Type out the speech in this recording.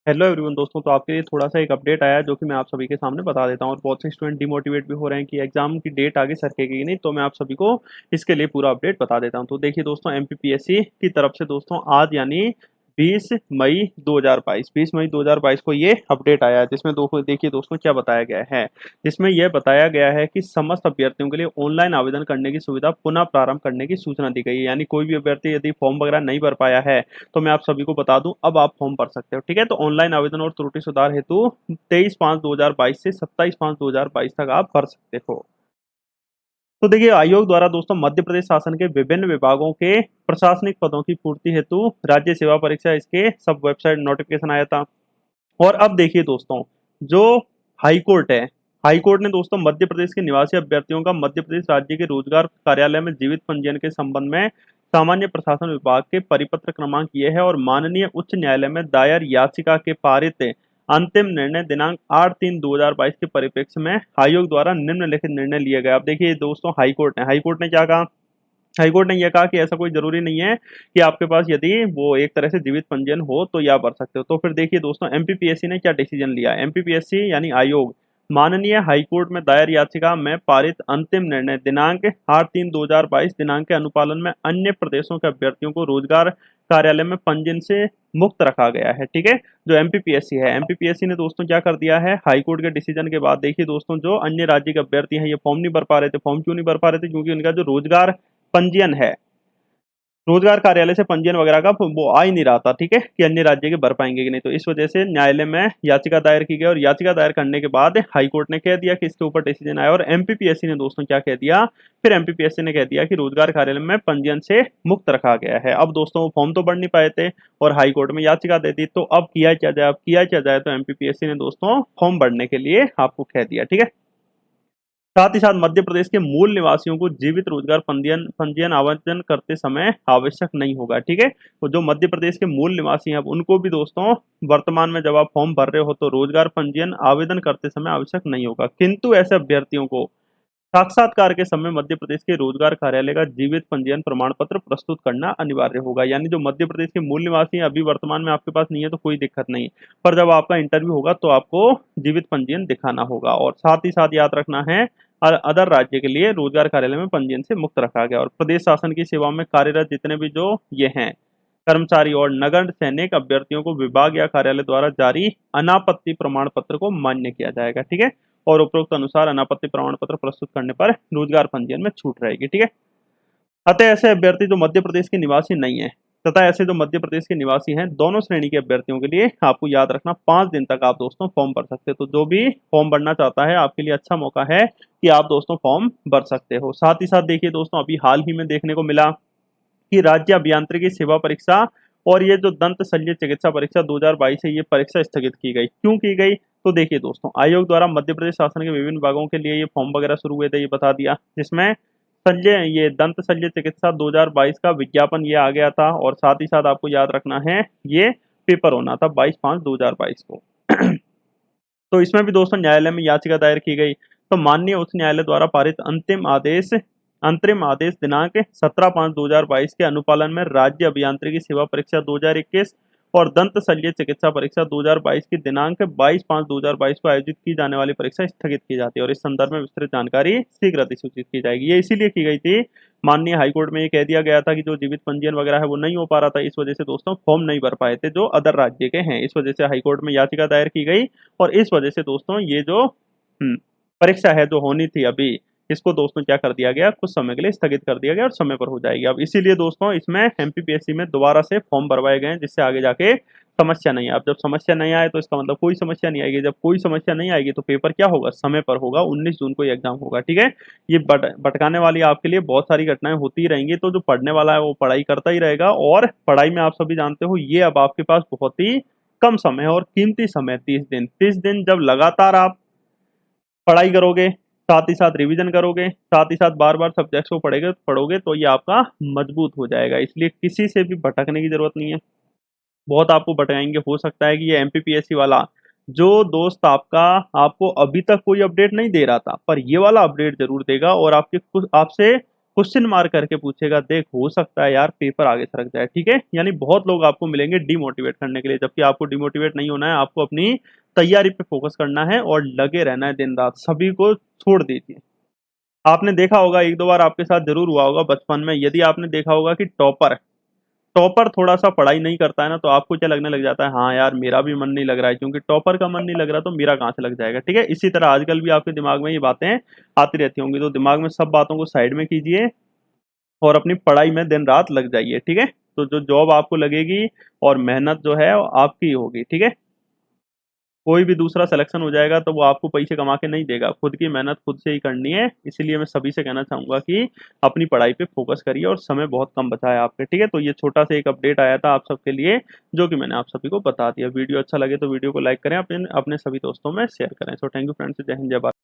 Hello everyone दोस्तों, तो आपके लिए थोड़ा-सा एक अपडेट आया है जो कि मैं आप सभी के सामने बता देता हूँ और बहुत से स्टूडेंट डिमोटिवेट भी हो रहे हैं कि एग्ज़ाम की डेट आगे सरकेगी नहीं, तो मैं आप सभी को इसके लिए पूरा अपडेट बता देता हूँ। तो देखिए दोस्तों, एमपीपीएससी की तरफ से दोस्तों आज यानी 20 मई 2022 को ये अपडेट आया है, जिसमें देखिए दोस्तों क्या बताया गया है। जिसमें यह बताया गया है कि समस्त अभ्यर्थियों के लिए ऑनलाइन आवेदन करने की सुविधा पुनः प्रारंभ करने की सूचना दी गई है। यानी कोई भी अभ्यर्थी यदि फॉर्म वगैरह नहीं भर पाया है, तो मैं आप सभी को बता दूं अब आप फॉर्म भर सकते हो। ठीक है, तो ऑनलाइन आवेदन और त्रुटि सुधार हेतु 23/5/2022 से 27/5/2022 तक आप भर सकते हो। तो देखिए, आयोग द्वारा दोस्तों मध्य प्रदेश शासन के विभिन्न विभागों के प्रशासनिक पदों की पूर्ति हेतु राज्य सेवा परीक्षा इसके सब वेबसाइट नोटिफिकेशन आया था। और अब देखिए दोस्तों, जो हाई कोर्ट है, हाई कोर्ट ने दोस्तों मध्य प्रदेश के निवासी अभ्यर्थियों का मध्य प्रदेश राज्य के रोजगार कार्यालय में जीवित पंजीयन के संबंध में सामान्य प्रशासन विभाग के परिपत्र क्रमांक ये है और माननीय उच्च न्यायालय में दायर याचिका के पारित अंतिम निर्णय दिनांक 8/3/2022 के परिप्रेक्ष्य में आयोग द्वारा निम्नलिखित निर्णय लिया गया। अब देखिए दोस्तों, हाई कोर्ट ने क्या कहा। हाई कोर्ट ने यह कहा कि ऐसा कोई जरूरी नहीं है कि आपके पास यदि वो एक तरह से जीवित पंजीयन हो तो या भर सकते हो। तो फिर देखिए दोस्तों, एमपीपीएससी ने क्या डिसीजन लिया। एमपीपीएससी यानी आयोग माननीय हाई कोर्ट में दायर याचिका में पारित अंतिम निर्णय दिनांक 8/3/2022 दिनांक के अनुपालन में अन्य प्रदेशों के अभ्यर्थियों को रोजगार कार्यालय में पंजीयन से मुक्त रखा गया है। ठीक है, जो एमपीपीएससी है, एमपीपीएससी ने दोस्तों क्या कर दिया है, हाई कोर्ट के डिसीजन के बाद देखिए दोस्तों, जो अन्य राज्य के अभ्यर्थी हैं ये फॉर्म नहीं भर पा रहे थे। फॉर्म क्यों नहीं भर पा रहे थे? क्योंकि उनका जो रोजगार पंजीयन है, रोजगार कार्यालय से पंजीयन वगैरह का वो आ ही नहीं रहा था। ठीक है, कि अन्य राज्य के भर पाएंगे कि नहीं, तो इस वजह से न्यायालय में याचिका दायर की गई और याचिका दायर करने के बाद हाई कोर्ट ने कह दिया कि इसके ऊपर डिसीजन आया। और एमपीपीएससी ने दोस्तों क्या कह दिया, फिर एमपीपीएससी ने कह दिया कि रोजगार कार्यालय में पंजीयन से मुक्त रखा गया है। अब दोस्तों वो फॉर्म तो भर नहीं पाए थे और हाई कोर्ट में याचिका दे दी, तो अब किया क्या जाए, अब किया क्या जाए, तो एमपीपीएससी ने दोस्तों फॉर्म भरने के लिए आपको कह दिया। ठीक है, साथ ही साथ मध्य प्रदेश के मूल निवासियों को जीवित रोजगार पंजीयन पंजीयन आवेदन करते समय आवश्यक नहीं होगा। ठीक है, तो जो मध्य प्रदेश के मूल निवासी हैं अब उनको भी दोस्तों वर्तमान में जब आप फॉर्म भर रहे हो तो रोजगार पंजीयन आवेदन करते समय आवश्यक नहीं होगा, किंतु ऐसे अभ्यर्थियों को साक्षात्कार के समय मध्य प्रदेश के रोजगार कार्यालय का जीवित पंजीयन प्रमाण पत्र प्रस्तुत करना अनिवार्य होगा। यानी जो मध्य प्रदेश के मूल निवासी हैं अभी वर्तमान में आपके पास नहीं है तो कोई दिक्कत नहीं, पर जब आपका इंटरव्यू होगा तो आपको जीवित पंजीयन दिखाना होगा। और साथ ही साथ याद रखना है, अदर राज्य के लिए रोजगार कार्यालय में पंजीयन से मुक्त रखा गया। और प्रदेश शासन की सेवा में कार्यरत जितने भी जो ये हैं कर्मचारी और नगर सैनिक अभ्यर्थियों को विभाग या कार्यालय द्वारा जारी अनापत्ति प्रमाण पत्र को मान्य किया जाएगा। ठीक है, और उपरोक्त अनुसार अनापत्ति प्रमाण पत्र प्रस्तुत करने पर रोजगार पंजीयन में छूट रहेगी। ठीक है, अतः ऐसे अभ्यर्थी जो मध्य प्रदेश के निवासी नहीं है तथा ऐसे जो मध्य प्रदेश के निवासी हैं, दोनों श्रेणी के अभ्यर्थियों के लिए आपको याद रखना 5 दिन तक आप दोस्तों फॉर्म भर सकते हो। तो जो भी फॉर्म भरना चाहता है आपके लिए अच्छा मौका है कि आप दोस्तों फॉर्म भर सकते हो। साथ ही साथ देखिए दोस्तों, अभी हाल ही में देखने को मिला कि राज्य अभियांत्रिकी सेवा परीक्षा और ये जो दंत शल्य चिकित्सा परीक्षा 2022 है, ये परीक्षा स्थगित की गई। क्यों की गई? तो देखिए दोस्तों, आयोग द्वारा मध्य प्रदेश शासन के विभिन्न विभागों के लिए ये फॉर्म वगैरह शुरू हुए थे, ये बता दिया। जिसमें शल्य ये दंत शल्य चिकित्सा 2022 का विज्ञापन ये आ गया था और साथ ही साथ आपको याद रखना है ये पेपर होना था 22/5/2022 को। तो इसमें भी दोस्तों न्यायालय में याचिका दायर की गई, तो माननीय उच्च न्यायालय द्वारा पारित अंतरिम आदेश दिनांक 17/5/2022 के अनुपालन में राज्य अभियांत्रिकी सेवा परीक्षा 2021 और दंत शल्य चिकित्सा परीक्षा 2022 की दिनांक 22/5/2022 को आयोजित की जाने वाली परीक्षा स्थगित की जाती है और इस संदर्भ में विस्तृत जानकारी शीघ्र अधिसूचित की जाएगी। ये इसीलिए की गई थी, माननीय हाईकोर्ट में ये कह दिया गया था कि जो जीवित पंजीयन वगैरह है वो नहीं हो पा रहा था, इस वजह से दोस्तों फॉर्म नहीं भर पाए थे जो अदर राज्य के हैं, इस वजह से हाईकोर्ट में याचिका दायर की गई। और इस वजह से दोस्तों ये जो परीक्षा है जो होनी थी अभी, इसको दोस्तों क्या कर दिया गया, कुछ समय के लिए स्थगित कर दिया गया और समय पर हो जाएगी। अब इसीलिए दोस्तों इसमें एमपीपीएससी में दोबारा से फॉर्म भरवाए गए हैं, जिससे आगे जाके समस्या नहीं आए। अब जब समस्या नहीं आए तो इसका मतलब कोई समस्या नहीं आएगी, जब कोई समस्या नहीं आएगी तो पेपर क्या होगा, समय पर होगा। 19 जून को एग्जाम होगा। ठीक है, ये भटकाने वाली आपके लिए बहुत सारी घटनाएं होती रहेंगी, तो जो पढ़ने वाला है वो पढ़ाई करता ही रहेगा। और पढ़ाई में आप सभी जानते हो ये अब आपके पास बहुत ही कम समय है और कीमती समय, 30 दिन जब लगातार आप पढ़ाई करोगे, साथ ही साथ रिवीजन करोगे, साथ ही साथ बार-बार सब्जेक्ट्स को पढ़ोगे तो ये आपका मजबूत हो जाएगा। इसलिए किसी से भी भटकने की ज़रूरत नहीं है। बहुत आपको भटकाएँगे, हो सकता है कि ये एमपीपीएससी वाला जो दोस्त आपका आपको अभी तक कोई अपडेट नहीं दे रहा था, पर ये वाला अपडेट ज़रूर देगा और आपके कुछ आपसे क्वेश्चन मार्क करके पूछेगा, देख हो सकता है यार पेपर आगे सरक जाए, ठीक है। यानी बहुत लोग आपको मिलेंगे डिमोटिवेट करने के लिए, जबकि आपको डिमोटिवेट नहीं होना है, आपको अपनी तैयारी पे फोकस करना है और लगे रहना है दिन रात, सभी को छोड़ दीजिए। आपने देखा होगा, एक दो बार आपके साथ जरूर हुआ होगा बचपन में, यदि आपने देखा होगा कि टॉपर टॉपर थोड़ा सा पढ़ाई नहीं करता है ना, तो आपको क्या लगने लग जाता है, हाँ यार मेरा भी मन नहीं लग रहा है, क्योंकि टॉपर का मन नहीं लग रहा तो मेरा कहाँ से लग जाएगा, ठीक है। इसी तरह आजकल भी आपके दिमाग में ये बातें आती रहती होंगी, तो दिमाग में सब बातों को साइड में कीजिए और अपनी पढ़ाई में दिन रात लग जाइए, ठीक है। तो जो जॉब आपको लगेगी और मेहनत जो है वो आपकी ही होगी, ठीक है। कोई भी दूसरा सिलेक्शन हो जाएगा तो वो आपको पैसे कमा के नहीं देगा, खुद की मेहनत खुद से ही करनी है। इसीलिए मैं सभी से कहना चाहूंगा कि अपनी पढ़ाई पे फोकस करिए, और समय बहुत कम बचा है आपके, ठीक है। तो ये छोटा सा एक अपडेट आया था आप सबके लिए, जो कि मैंने आप सभी को बता दिया। वीडियो अच्छा लगे तो वीडियो को लाइक करें, अपने अपने सभी दोस्तों में शेयर करें। सो थैंक यू फ्रेंड्स, जय हिंद जय भारत।